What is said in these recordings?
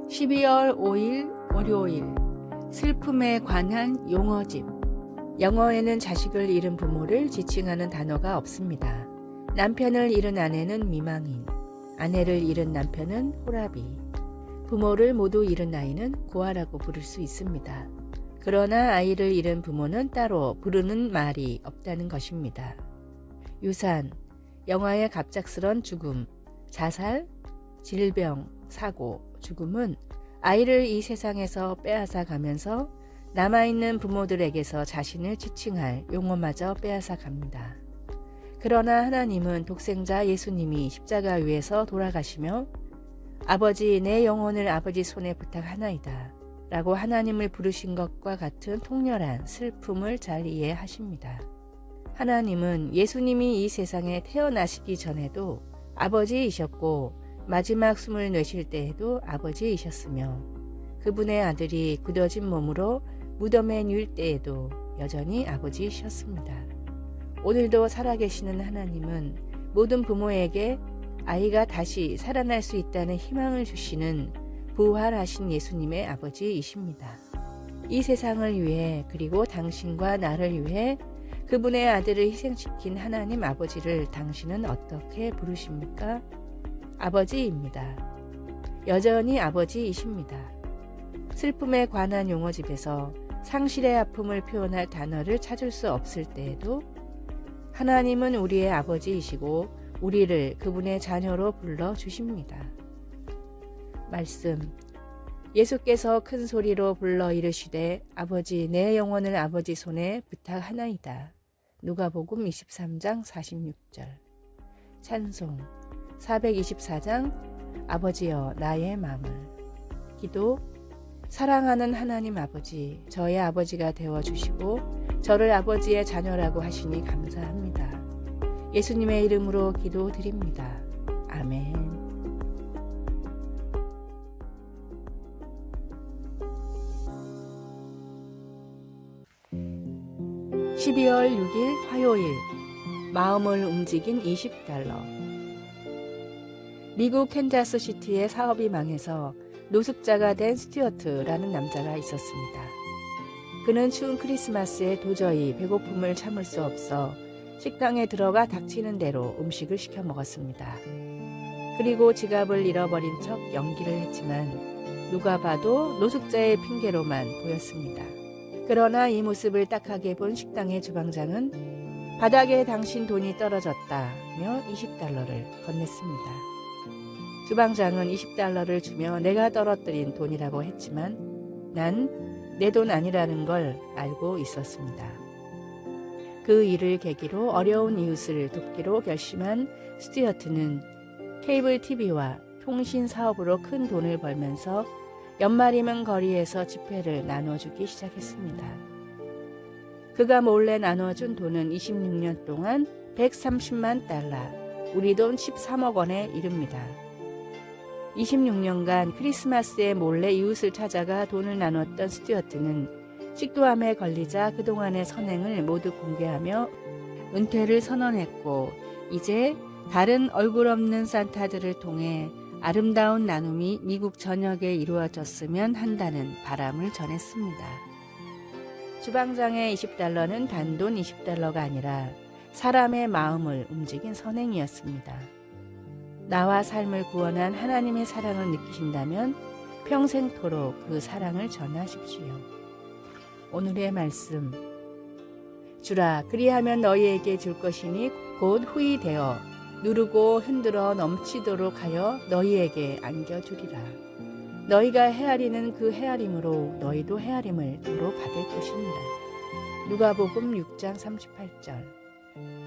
12월 5일 월요일 슬픔에 관한 용어집. 영어에는 자식을 잃은 부모를 지칭하는 단어가 없습니다. 남편을 잃은 아내는 미망인, 아내를 잃은 남편은 호라비, 부모를 모두 잃은 아이는 고아라고 부를 수 있습니다. 그러나 아이를 잃은 부모는 따로 부르는 말이 없다는 것입니다. 유산, 영화의 갑작스런 죽음, 자살, 질병, 사고, 죽음은 아이를 이 세상에서 빼앗아 가면서 남아있는 부모들에게서 자신을 지칭할 용어마저 빼앗아 갑니다. 그러나 하나님은 독생자 예수님이 십자가 위에서 돌아가시며 아버지 내 영혼을 아버지 손에 부탁하나이다 라고 하나님을 부르신 것과 같은 통렬한 슬픔을 잘 이해하십니다. 하나님은 예수님이 이 세상에 태어나시기 전에도 아버지이셨고 마지막 숨을 내쉴 때에도 아버지이셨으며 그분의 아들이 굳어진 몸으로 무덤에 누일 때에도 여전히 아버지이셨습니다. 오늘도 살아계시는 하나님은 모든 부모에게 아이가 다시 살아날 수 있다는 희망을 주시는 부활하신 예수님의 아버지이십니다. 이 세상을 위해 그리고 당신과 나를 위해 그분의 아들을 희생시킨 하나님 아버지를 당신은 어떻게 부르십니까? 아버지입니다. 여전히 아버지이십니다. 슬픔에 관한 용어집에서 상실의 아픔을 표현할 단어를 찾을 수 없을 때에도 하나님은 우리의 아버지이시고 우리를 그분의 자녀로 불러주십니다. 말씀, 예수께서 큰 소리로 불러 이르시되 아버지 내 영혼을 아버지 손에 부탁하나이다. 누가복음 23장 46절. 찬송 424장 아버지여 나의 마음을. 기도, 사랑하는 하나님 아버지, 저의 아버지가 되어주시고 저를 아버지의 자녀라고 하시니 감사합니다. 예수님의 이름으로 기도드립니다. 아멘. 12월 6일 화요일 마음을 움직인 $20. 미국 캔자스시티의 사업이 망해서 노숙자가 된 스튜어트라는 남자가 있었습니다. 그는 추운 크리스마스에 도저히 배고픔을 참을 수 없어 식당에 들어가 닥치는 대로 음식을 시켜 먹었습니다. 그리고 지갑을 잃어버린 척 연기를 했지만 누가 봐도 노숙자의 핑계로만 보였습니다. 그러나 이 모습을 딱하게 본 식당의 주방장은 바닥에 당신 돈이 떨어졌다며 $20를 건넸습니다. 주방장은 $20를 주며 내가 떨어뜨린 돈이라고 했지만 난 내 돈 아니라는 걸 알고 있었습니다. 그 일을 계기로 어려운 이웃을 돕기로 결심한 스튜어트는 케이블 TV와 통신 사업으로 큰 돈을 벌면서 연말이면 거리에서 지폐를 나눠주기 시작했습니다. 그가 몰래 나눠준 돈은 26년 동안 $130만, 우리 돈 13억 원에 이릅니다. 26년간 크리스마스에 몰래 이웃을 찾아가 돈을 나눴던 스튜어트는 식도암에 걸리자 그동안의 선행을 모두 공개하며 은퇴를 선언했고 이제 다른 얼굴 없는 산타들을 통해 아름다운 나눔이 미국 전역에 이루어졌으면 한다는 바람을 전했습니다. 주방장의 $20는 단돈 $20가 아니라 사람의 마음을 움직인 선행이었습니다. 나와 삶을 구원한 하나님의 사랑을 느끼신다면 평생토록 그 사랑을 전하십시오. 오늘의 말씀, 주라 그리하면 너희에게 줄 것이니 곧 후히 되어 누르고 흔들어 넘치도록 하여 너희에게 안겨주리라. 너희가 헤아리는 그 헤아림으로 너희도 헤아림을 도로 받을 것입니다. 누가복음 6장 38절.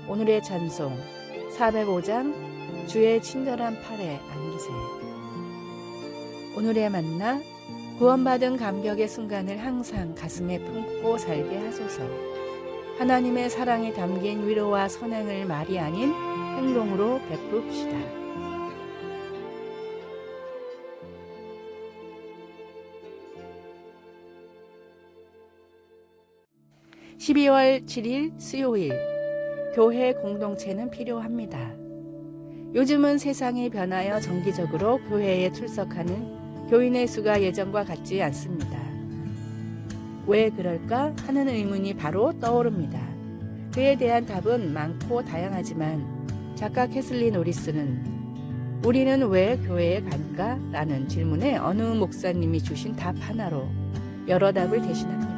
오늘의 찬송 405장 주의 친절한 팔에 안기세. 오늘의 만나, 구원받은 감격의 순간을 항상 가슴에 품고 살게 하소서. 하나님의 사랑이 담긴 위로와 선행을 말이 아닌 행동으로 베풉시다. 12월 7일 수요일, 교회 공동체는 필요합니다. 요즘은 세상이 변하여 정기적으로 교회에 출석하는 교인의 수가 예전과 같지 않습니다. 왜 그럴까 하는 의문이 바로 떠오릅니다. 그에 대한 답은 많고 다양하지만 작가 캐슬리 노리스는 우리는 왜 교회에 간가? 라는 질문에 어느 목사님이 주신 답 하나로 여러 답을 대신합니다.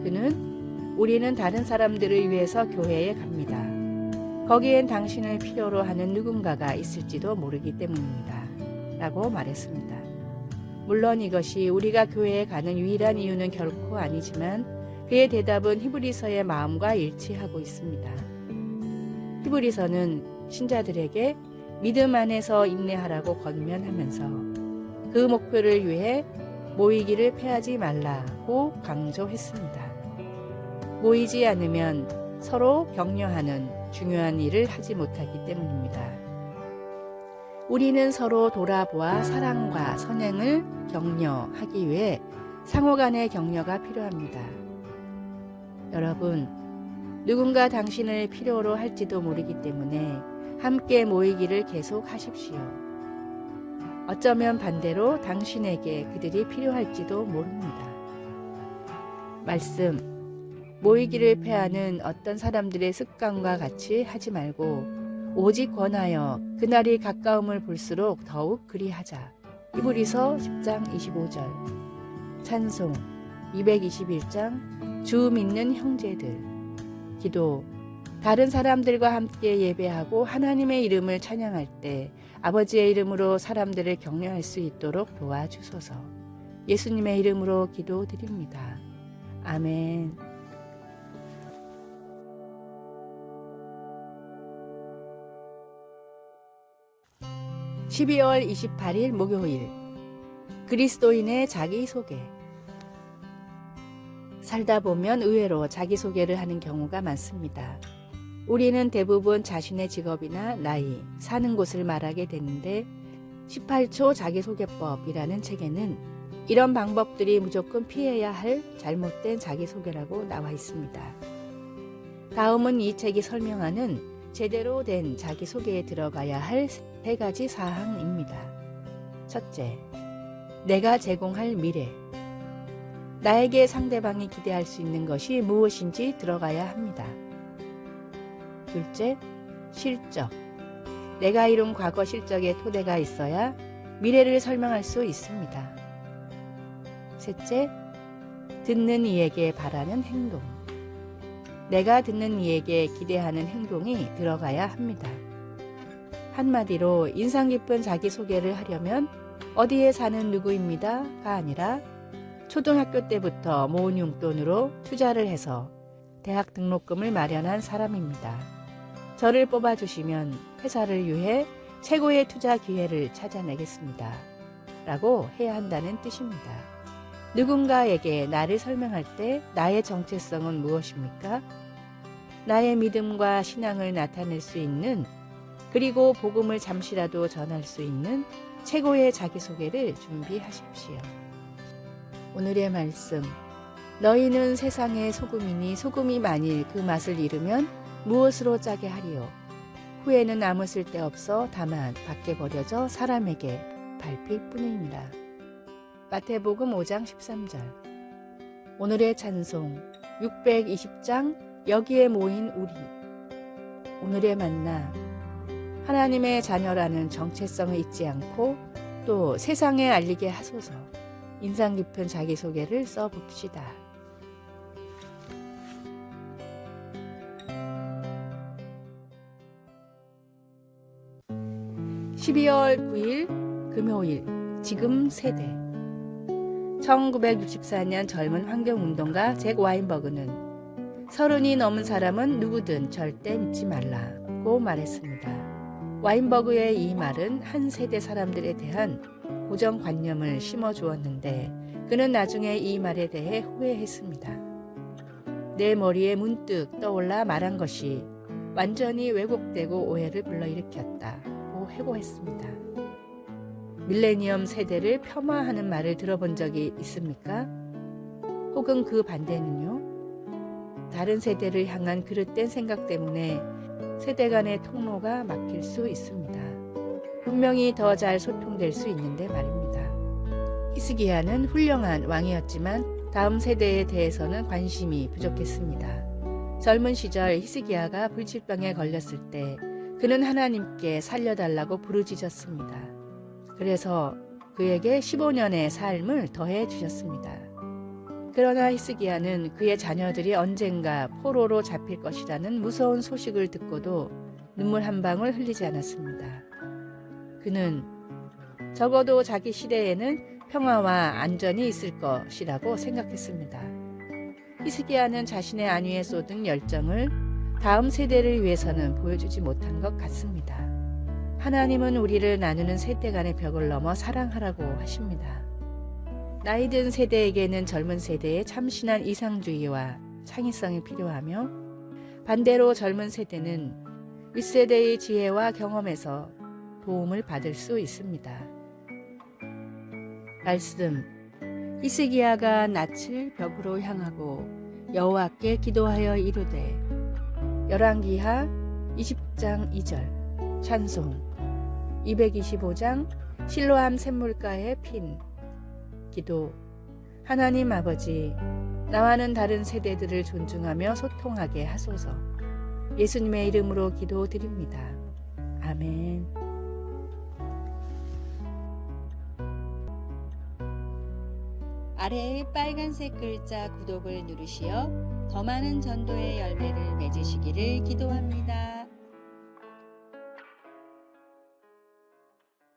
그는 우리는 다른 사람들을 위해서 교회에 갑니다. 거기엔 당신을 필요로 하는 누군가가 있을지도 모르기 때문입니다. 라고 말했습니다. 물론 이것이 우리가 교회에 가는 유일한 이유는 결코 아니지만 그의 대답은 히브리서의 마음과 일치하고 있습니다. 히브리서는 신자들에게 믿음 안에서 인내하라고 권면하면서 그 목표를 위해 모이기를 패하지 말라고 강조했습니다. 모이지 않으면 서로 격려하는 중요한 일을 하지 못하기 때문입니다. 우리는 서로 돌아보아 사랑과 선행을 격려하기 위해 상호 간의 격려가 필요합니다. 여러분, 누군가 당신을 필요로 할지도 모르기 때문에 함께 모이기를 계속 하십시오. 어쩌면 반대로 당신에게 그들이 필요할지도 모릅니다. 말씀, 모이기를 패하는 어떤 사람들의 습관과 같이 하지 말고 오직 권하여 그날이 가까움을 볼수록 더욱 그리하자. 히브리서 10장 25절. 찬송 221장 주 믿는 형제들. 기도, 다른 사람들과 함께 예배하고 하나님의 이름을 찬양할 때 아버지의 이름으로 사람들을 격려할 수 있도록 도와주소서. 예수님의 이름으로 기도드립니다. 아멘. 12월 28일 목요일, 그리스도인의 자기소개. 살다 보면 의외로 자기소개를 하는 경우가 많습니다. 우리는 대부분 자신의 직업이나 나이, 사는 곳을 말하게 되는데 18초 자기소개법이라는 책에는 이런 방법들이 무조건 피해야 할 잘못된 자기소개라고 나와 있습니다. 다음은 이 책이 설명하는 제대로 된 자기소개에 들어가야 할 3가지 사항입니다. 첫째, 내가 제공할 미래. 나에게 상대방이 기대할 수 있는 것이 무엇인지 들어가야 합니다. 둘째, 실적. 내가 이룬 과거 실적의 토대가 있어야 미래를 설명할 수 있습니다. 셋째, 듣는 이에게 바라는 행동. 내가 듣는 이에게 기대하는 행동이 들어가야 합니다. 한마디로 인상 깊은 자기소개를 하려면 어디에 사는 누구입니다가 아니라 초등학교 때부터 모은 용돈으로 투자를 해서 대학 등록금을 마련한 사람입니다. 저를 뽑아주시면 회사를 위해 최고의 투자 기회를 찾아내겠습니다. 라고 해야 한다는 뜻입니다. 누군가에게 나를 설명할 때 나의 정체성은 무엇입니까? 나의 믿음과 신앙을 나타낼 수 있는, 그리고 복음을 잠시라도 전할 수 있는 최고의 자기소개를 준비하십시오. 오늘의 말씀, 너희는 세상의 소금이니 소금이 만일 그 맛을 잃으면 무엇으로 짜게 하리요? 후에는 아무 쓸데없어 다만 밖에 버려져 사람에게 밟힐 뿐입니다. 마태복음 5장 13절. 오늘의 찬송 620장 여기에 모인 우리. 오늘의 만나, 하나님의 자녀라는 정체성을 잊지 않고 또 세상에 알리게 하소서. 인상 깊은 자기소개를 써봅시다. (12월 9일) 금요일, 지금 세대. 1964년 젊은 환경운동가 잭 와인버그는 30이 넘은 사람은 누구든 절대 믿지 말라고 말했습니다. 와인버그의 이 말은 한 세대 사람들에 대한 고정관념을 심어주었는데 그는 나중에 이 말에 대해 후회했습니다. 내 머리에 문득 떠올라 말한 것이 완전히 왜곡되고 오해를 불러일으켰다고 회고했습니다. 밀레니엄 세대를 폄하하는 말을 들어본 적이 있습니까? 혹은 그 반대는요? 다른 세대를 향한 그릇된 생각 때문에 세대 간의 통로가 막힐 수 있습니다. 분명히 더 잘 소통될 수 있는데 말입니다. 히스기야는 훌륭한 왕이었지만 다음 세대에 대해서는 관심이 부족했습니다. 젊은 시절 히스기야가 불치병에 걸렸을 때 그는 하나님께 살려달라고 부르짖었습니다. 그래서 그에게 15년의 삶을 더해 주셨습니다. 그러나 히스기야는 그의 자녀들이 언젠가 포로로 잡힐 것이라는 무서운 소식을 듣고도 눈물 한 방울 흘리지 않았습니다. 그는 적어도 자기 시대에는 평화와 안전이 있을 것이라고 생각했습니다. 히스기야는 자신의 안위에 쏟은 열정을 다음 세대를 위해서는 보여주지 못한 것 같습니다. 하나님은 우리를 나누는 세대 간의 벽을 넘어 사랑하라고 하십니다. 나이든 세대에게는 젊은 세대의 참신한 이상주의와 창의성이 필요하며 반대로 젊은 세대는 윗세대의 지혜와 경험에서 도움을 받을 수 있습니다. 말씀. 히스기야가 낯을 벽으로 향하고 여호와께 기도하여 이르되. 열왕기하 20장 2절. 찬송. 225장 실로암 샘물가의 핀. 기도. 하나님 아버지, 나와는 다른 세대들을 존중하며 소통하게 하소서. 예수님의 이름으로 기도드립니다. 아멘. 아래의 빨간색 글자 구독을 누르시어 더 많은 전도의 열매를 맺으시기를 기도합니다.